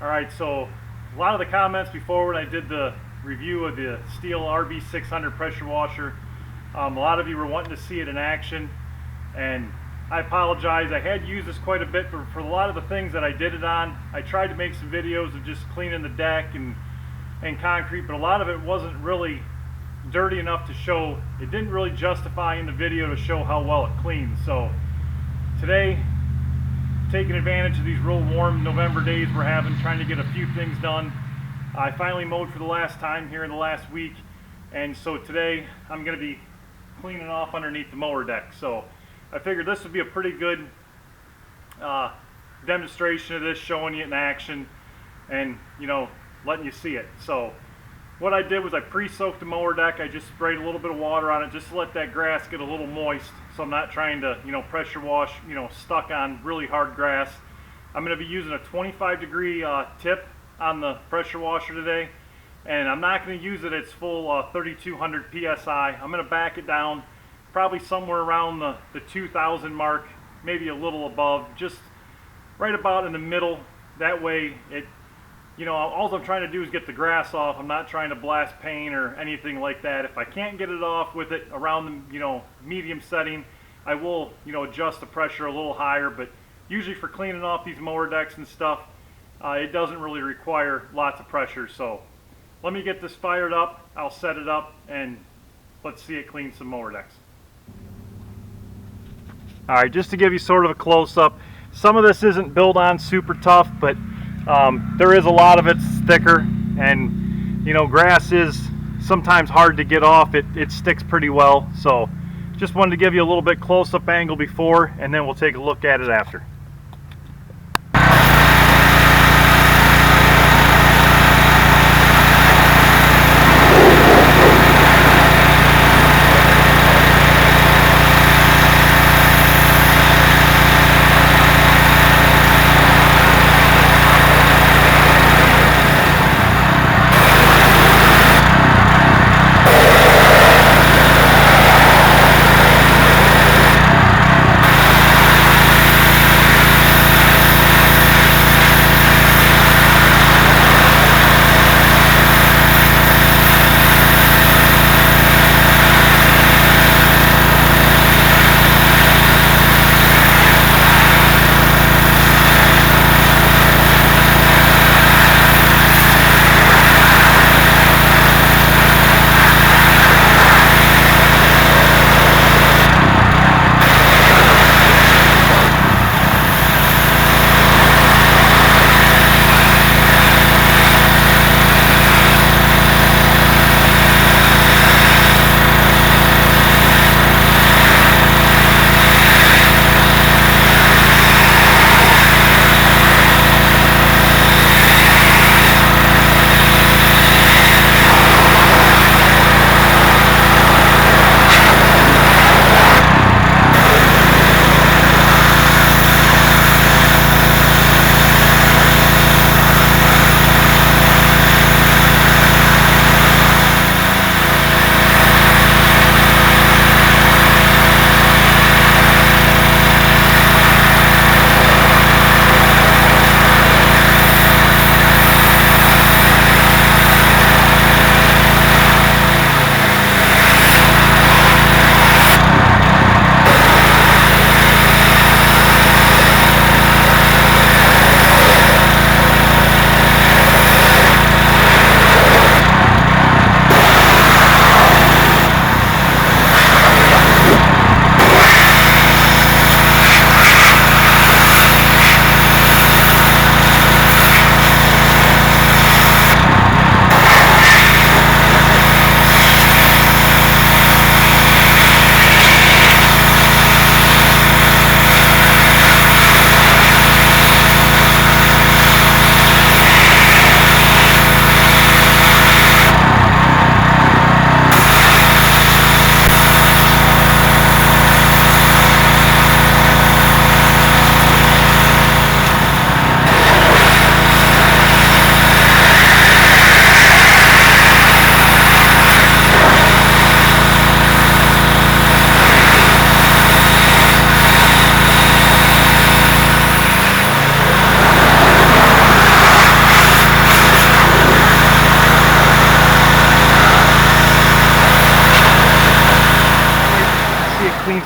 Alright, so a lot of the comments before when I did the review of the Stihl RB600 pressure washer, a lot of you were wanting to see it in action, and I apologize. I had used this quite a bit for a lot of the things that I did it on. I tried to make some videos of just cleaning the deck and concrete, but a lot of it wasn't really dirty enough to show. It didn't really justify in the video to show how well it cleans. So today, taking advantage of these real warm November days we're having, trying to get a few things done. I finally mowed for the last time here in the last week, and so today I'm going to be cleaning off underneath the mower deck. So I figured this would be a pretty good demonstration of this, showing you in action and, you know, letting you see it. So what I did was I pre-soaked the mower deck. I just sprayed a little bit of water on it just to let that grass get a little moist, so I'm not trying to, you know, pressure wash, you know, stuck on really hard grass. I'm going to be using a 25-degree tip on the pressure washer today, and I'm not going to use it at its full 3200 psi. I'm going to back it down probably somewhere around the 2000 mark, maybe a little above, just right about in the middle. That way it, you know, all I'm trying to do is get the grass off. I'm not trying to blast paint or anything like that. If I can't get it off with it around the, you know, medium setting, I will, you know, adjust the pressure a little higher. But usually for cleaning off these mower decks and stuff, it doesn't really require lots of pressure. So let me get this fired up. I'll set it up and let's see it clean some mower decks. All right, just to give you sort of a close-up, some of this isn't built on super tough, but there is a lot of it's thicker, and you know, grass is sometimes hard to get off. It sticks pretty well. So just wanted to give you a little bit close-up angle before, and then we'll take a look at it after.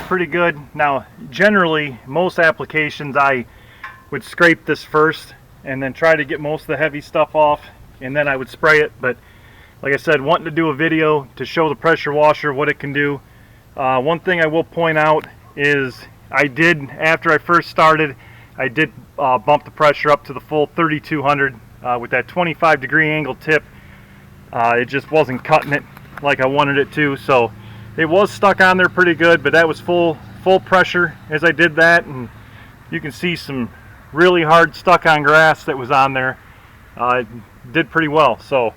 pretty good. Now generally most applications I would scrape this first and then try to get most of the heavy stuff off, and then I would spray it. But like I said, wanting to do a video to show the pressure washer what it can do. One thing I will point out is I did, after I first started, I did bump the pressure up to the full 3200 with that 25-degree angle tip. It just wasn't cutting it like I wanted it to, so it was stuck on there pretty good, but that was full pressure as I did that, and you can see some really hard stuck on grass that was on there. It did pretty well. So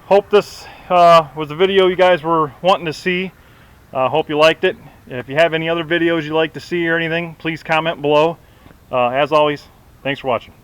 hope this was a video you guys were wanting to see. Hope you liked it. If you have any other videos you'd like to see or anything, please comment below. As always, thanks for watching.